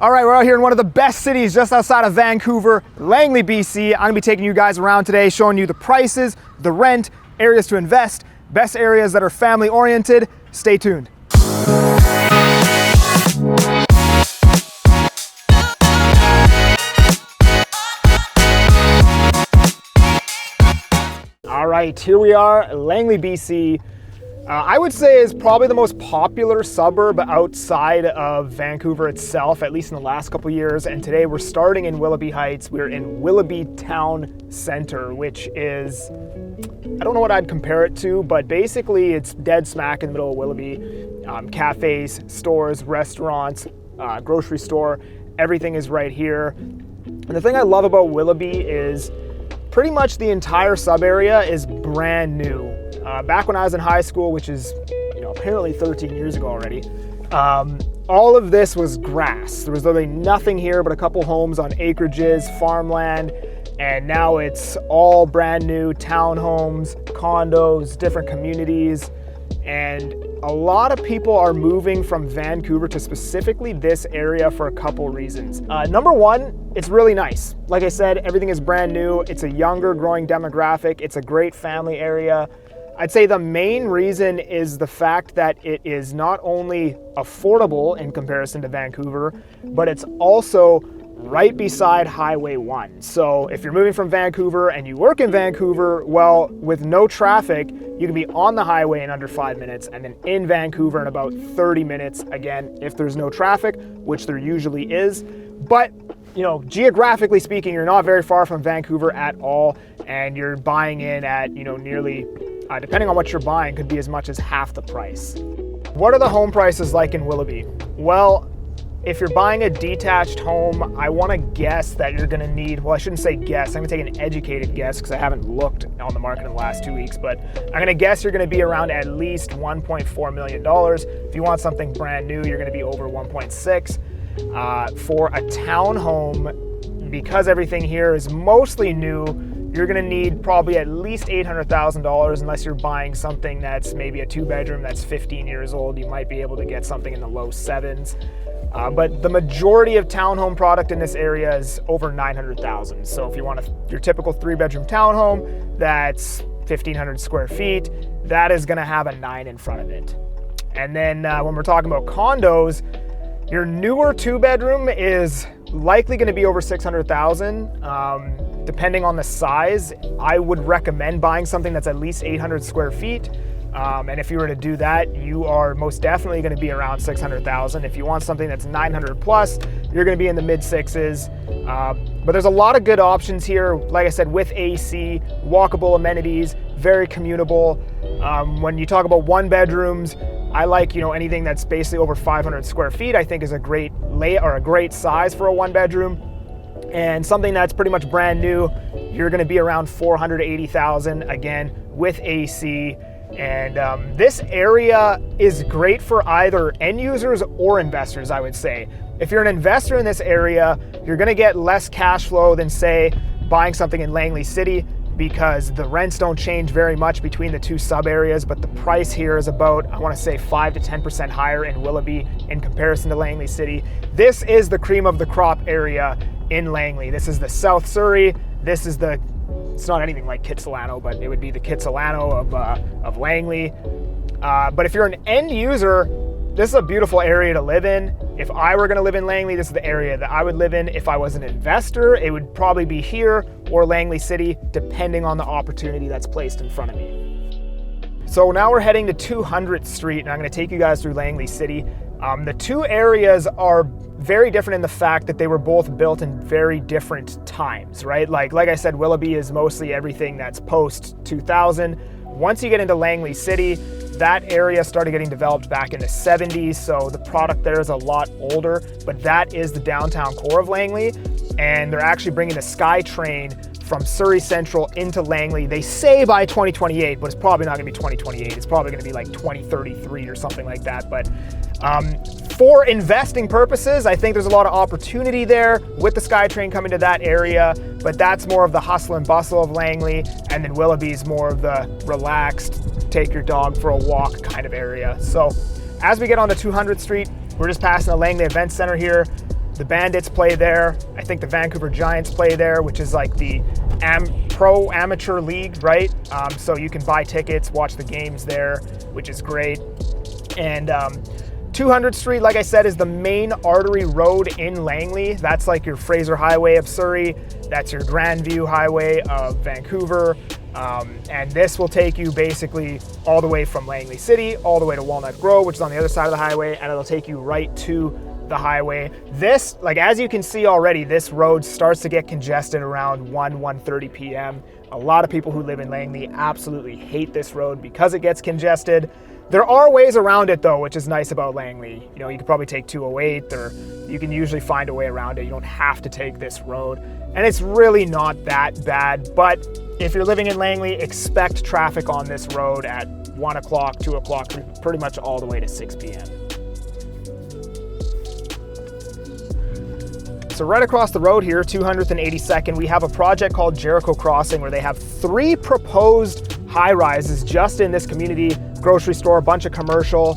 All right, we're out here in one of the best cities just outside of Vancouver, Langley BC. I'm gonna be taking you guys around today, showing you the prices, the rent, areas to invest, best areas that are family oriented. Stay tuned. All right, here we are, Langley BC. I would say is probably the most popular suburb outside of Vancouver itself, at least in the last couple years. And today we're starting in 𝐕𝐈𝐃𝐄𝐒 Heights. We're in 𝐕𝐈𝐃 Town Center, which is, I don't know what I'd compare it to, but basically it's dead smack in the middle of 𝐕𝐈𝐃. Cafes, stores, restaurants, grocery store, everything is right here. And the thing I love about 𝐕𝐈𝐃 is pretty much the entire sub area is brand new. Back when I was in high school, which is apparently 13 years ago already, all of this was grass. There was literally nothing here but a couple homes on acreages, farmland, and now it's all brand new townhomes, condos, different communities, and a lot of people are moving from Vancouver to specifically this area for a couple reasons. Number one, it's really nice. Like I said, everything is brand new. It's a younger growing demographic. It's a great family area. I'd say the main reason is the fact that it is not only affordable in comparison to Vancouver, but it's also right beside Highway 1. So if you're moving from Vancouver and you work in Vancouver, well, with no traffic, you can be on the highway in under 5 minutes and then in Vancouver in about 30 minutes, again, if there's no traffic, which there usually is. But geographically speaking, you're not very far from Vancouver at all, and you're buying in at, nearly, depending on what you're buying, could be as much as half the price. What are the home prices like in 𝐕𝐈𝐃? Well, if you're buying a detached home, I want to guess that you're going to need, well, I shouldn't say guess, I'm going to take an educated guess because I haven't looked on the market in the last 2 weeks, but I'm going to guess you're going to be around at least $1.4 million. If you want something brand new, you're going to be over 1.6. For a townhome, because everything here is mostly new, you're gonna need probably at least $800,000 unless you're buying something that's maybe a 2-bedroom that's 15 years old. You might be able to get something in the low 7s. But the majority of townhome product in this area is over $900,000. So if you want your typical 3-bedroom townhome that's 1,500 square feet, that is gonna have a 9 in front of it. And then when we're talking about condos, your newer 2-bedroom is likely going to be over $600,000. Depending on the size, I would recommend buying something that's at least 800 square feet. And if you were to do that, you are most definitely going to be around $600,000. If you want something that's 900 plus, you're going to be in the mid 6s. But there's a lot of good options here. Like I said, with AC, walkable amenities, very commutable. When you talk about 1-bedrooms, I like anything that's basically over 500 square feet. I think is a great a great size for a 1-bedroom. And something that's pretty much brand new, you're going to be around $480,000 again with AC. And this area is great for either end users or investors, I would say. If you're an investor in this area, you're going to get less cash flow than, say, buying something in Langley City, because the rents don't change very much between the two sub areas, but the price here is about, I want to say 5 to 10% higher in 𝐕𝐈𝐃 in comparison to Langley City. This is the cream of the crop area in Langley. This is the South Surrey. This is it's not anything like 𝐕𝐃𝐄𝐒, but it would be the 𝐕𝐃𝐄𝐒 of Langley. But if you're an end user, this is a beautiful area to live in. If I were going to live in Langley, this is the area that I would live in. If I was an investor, it would probably be here or Langley City, depending on the opportunity that's placed in front of me. So now we're heading to 200th Street, and I'm going to take you guys through Langley City. The two areas are very different in the fact that they were both built in very different times, right? Like I said, 𝐕𝐈𝐃 is mostly everything that's post 2000. Once you get into Langley City, that area started getting developed back in the 70s, so the product there is a lot older, but that is the downtown core of Langley, and they're actually bringing the SkyTrain from Surrey Central into Langley. They say by 2028, but it's probably not gonna be 2028. It's probably gonna be like 2033 or something like that. But for investing purposes, I think there's a lot of opportunity there with the SkyTrain coming to that area, but that's more of the hustle and bustle of Langley, and then 𝐕𝐈𝐃 is more of the relaxed, take your dog for a walk kind of area. So as we get on to 200th Street, we're just passing the Langley Event Center here. The Bandits play there. I think the Vancouver Giants play there, which is like the pro amateur league, right? So you can buy tickets, watch the games there, which is great. And 200th Street, like I said, is the main artery road in Langley. That's like your Fraser Highway of Surrey. That's your Grandview Highway of Vancouver. And this will take you basically all the way from Langley City, all the way to Walnut Grove, which is on the other side of the highway, and it'll take you right to the highway. This, like as you can see already, this road starts to get congested around 1:30 p.m. A lot of people who live in Langley absolutely hate this road because it gets congested. There are ways around it though, which is nice about Langley. You know, you could probably take 208, or you can usually find a way around it. You don't have to take this road, and it's really not that bad. But if you're living in Langley, expect traffic on this road at 1 o'clock, 2 o'clock, pretty much all the way to 6 p.m. So right across the road here, 200th and 82nd, we have a project called Jericho Crossing, where they have 3 proposed high-rises just in this community, grocery store, a bunch of commercial.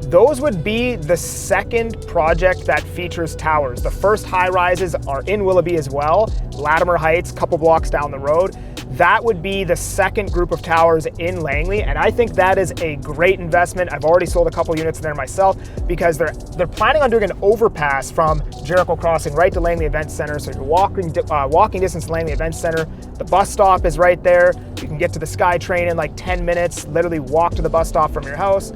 Those would be the second project that features towers. The first high-rises are in Willoughby as well, Latimer Heights, couple blocks down the road. That would be the second group of towers in Langley, and I think that is a great investment. I've already sold a couple units there myself because they're planning on doing an overpass from Jericho Crossing right to Langley Event Center. So you're walking distance to Langley Event Center. The bus stop is right there. You can get to the SkyTrain in like 10 minutes, literally walk to the bus stop from your house.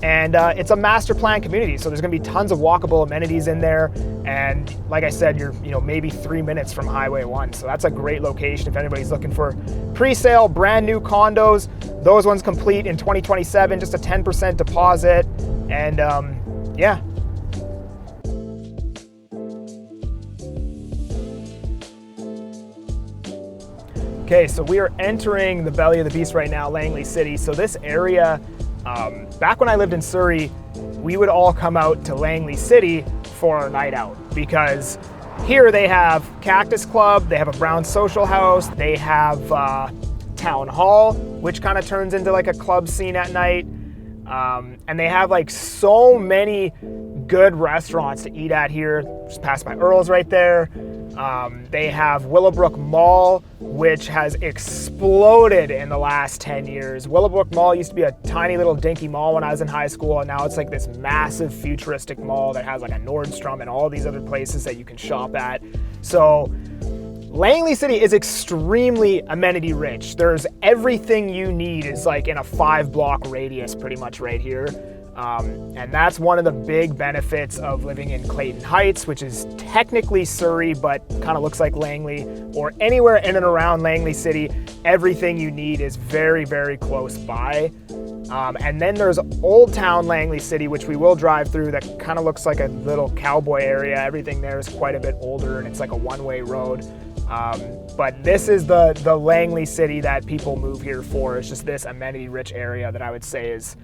And it's a master plan community, so there's gonna be tons of walkable amenities in there. And like I said, you're maybe 3 minutes from Highway 1. So that's a great location if anybody's looking for pre-sale, brand new condos. Those ones complete in 2027, just a 10% deposit. And yeah. Okay, so we are entering the belly of the beast right now, Langley City. So this area, back when I lived in Surrey, we would all come out to Langley City for our night out, because here they have Cactus Club, they have a Brown Social House, they have Town Hall, which kind of turns into like a club scene at night. And they have like so many good restaurants to eat at here. Just passed by Earl's right there. They have Willowbrook Mall, which has exploded in the last 10 years. Willowbrook Mall used to be a tiny little dinky mall when I was in high school, and now it's like this massive futuristic mall that has like a Nordstrom and all these other places that you can shop at. So Langley City is extremely amenity rich. There's everything you need is like in a 5-block radius pretty much right here. And that's one of the big benefits of living in Clayton Heights, which is technically Surrey, but kind of looks like Langley, or anywhere in and around Langley City. Everything you need is very, very close by. And then there's Old Town Langley City, which we will drive through, that kind of looks like a little cowboy area. Everything there is quite a bit older, and it's like a one-way road. But this is the Langley City that people move here for. It's just this amenity-rich area that I would say is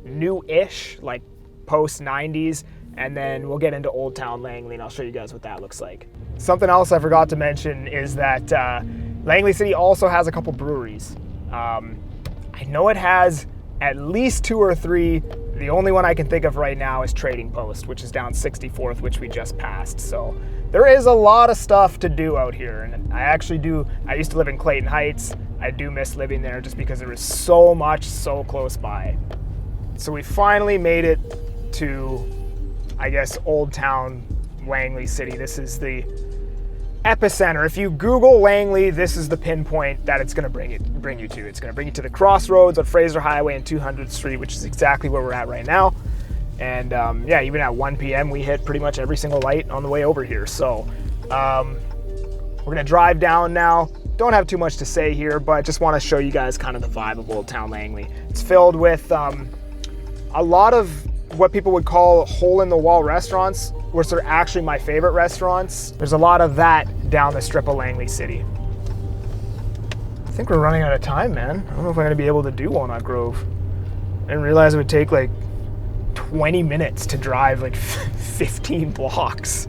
new-ish, like post-90s, and then we'll get into Old Town Langley, and I'll show you guys what that looks like. Something else I forgot to mention is that Langley City also has a couple breweries. I know it has at least 2 or 3. The only one I can think of right now is Trading Post, which is down 64th, which we just passed. So there is a lot of stuff to do out here, and I used to live in Clayton Heights. I do miss living there just because there is so much so close by. So we finally made it to, I guess, Old Town Langley City. This is the epicenter. If you Google Langley, this is the pinpoint that it's going to bring you to. It's going to bring you to the crossroads of Fraser Highway and 200th Street, which is exactly where we're at right now. And yeah, even at 1 p.m. we hit pretty much every single light on the way over here. So we're going to drive down now. Don't have too much to say here, but just want to show you guys kind of the vibe of Old Town Langley. It's filled with a lot of what people would call hole-in-the-wall restaurants, which are actually my favorite restaurants. There's a lot of that down the strip of Langley City. I think we're running out of time, man. I don't know if I'm gonna be able to do Walnut Grove. I didn't realize it would take like 20 minutes to drive like 15 blocks.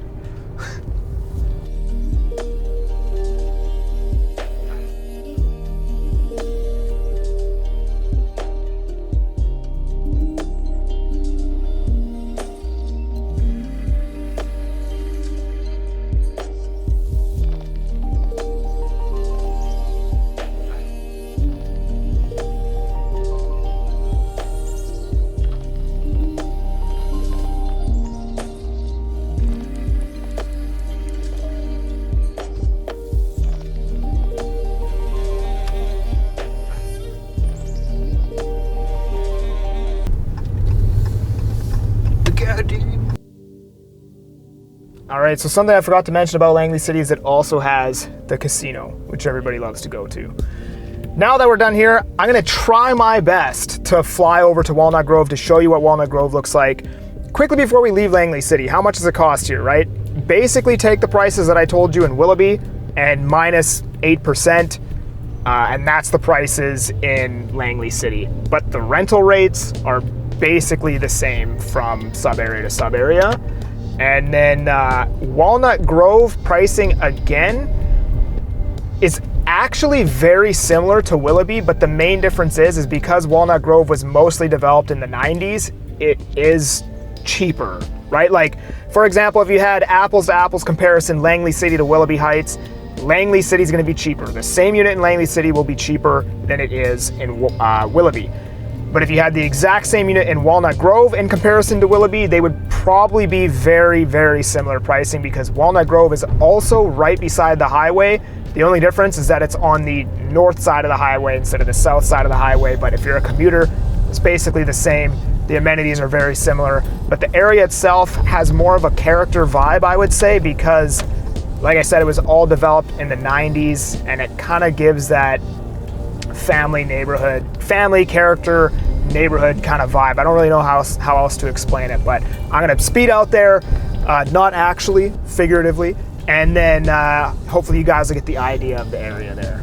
All right, so something I forgot to mention about Langley City is it also has the casino, which everybody loves to go to. Now that we're done here, I'm gonna try my best to fly over to Walnut Grove to show you what Walnut Grove looks like. Quickly before we leave Langley City, how much does it cost here, right? Basically take the prices that I told you in Willoughby and minus 8%, and that's the prices in Langley City. But the rental rates are basically the same from sub-area to sub-area. And then Walnut Grove pricing again is actually very similar to Willoughby, but the main difference is because Walnut Grove was mostly developed in the 90s, it is cheaper, right? Like, for example, if you had apples to apples comparison, Langley City to Willoughby Heights, Langley City is going to be cheaper. The same unit in Langley City will be cheaper than it is in Willoughby. But if you had the exact same unit in Walnut Grove in comparison to Willoughby, they would probably be very, very similar pricing because Walnut Grove is also right beside the highway. The only difference is that it's on the north side of the highway instead of the south side of the highway. But if you're a commuter, it's basically the same. The amenities are very similar, but the area itself has more of a character vibe, I would say, because like I said, it was all developed in the 90s and it kind of gives that family character neighborhood kind of vibe. I don't really know how else to explain it, but I'm gonna speed out there, not actually, figuratively, and then hopefully you guys will get the idea of the area there.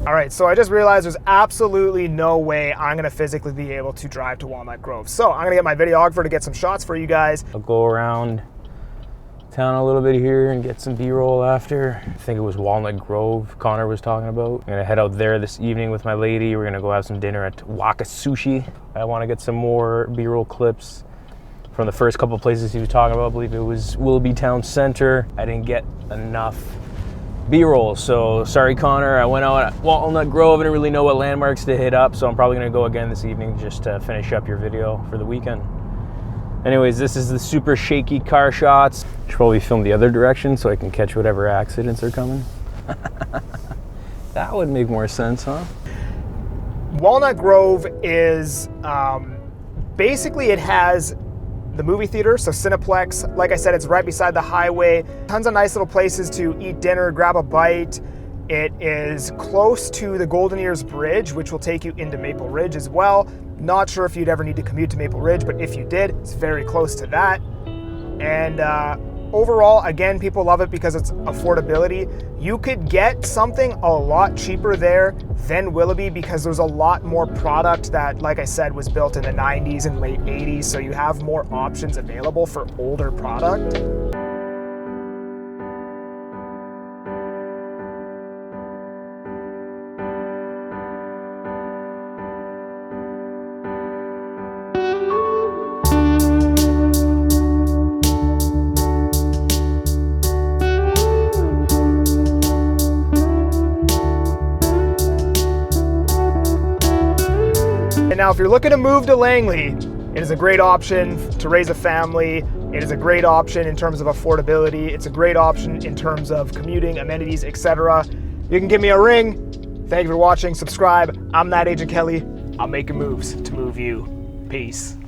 All right, so I just realized there's absolutely no way I'm gonna physically be able to drive to Walnut Grove. So I'm gonna get my videographer to get some shots for you guys. I'll go around town a little bit here and get some B-roll after. I think it was Walnut Grove Connor was talking about. I'm gonna head out there this evening with my lady. We're gonna go have some dinner at 𝐕𝐈𝐃𝐄𝐒 Sushi. I wanna get some more B-roll clips from the first couple places he was talking about. I believe it was Willoughby Town Center. I didn't get enough B-roll, so sorry Connor. I went out at Walnut Grove, I didn't really know what landmarks to hit up, so I'm probably gonna go again this evening just to finish up your video for the weekend. Anyways, this is the super shaky car shots. Should probably film the other direction so I can catch whatever accidents are coming. That would make more sense, huh? Walnut Grove is, basically it has the movie theater, so Cineplex. Like I said, it's right beside the highway. Tons of nice little places to eat dinner, grab a bite. It is close to the Golden Ears Bridge, which will take you into Maple Ridge as well. Not sure if you'd ever need to commute to Maple Ridge, but if you did, it's very close to that. And overall, again, people love it because it's affordability. You could get something a lot cheaper there than Willoughby because there's a lot more product that, like I said, was built in the 90s and late 80s, so you have more options available for older product. And now if you're looking to move to Langley, it is a great option to raise a family. It is a great option in terms of affordability. It's a great option in terms of commuting, amenities, etc. You can give me a ring. Thank you for watching. Subscribe. I'm that Agent Kelly. I'm making moves to move you. Peace.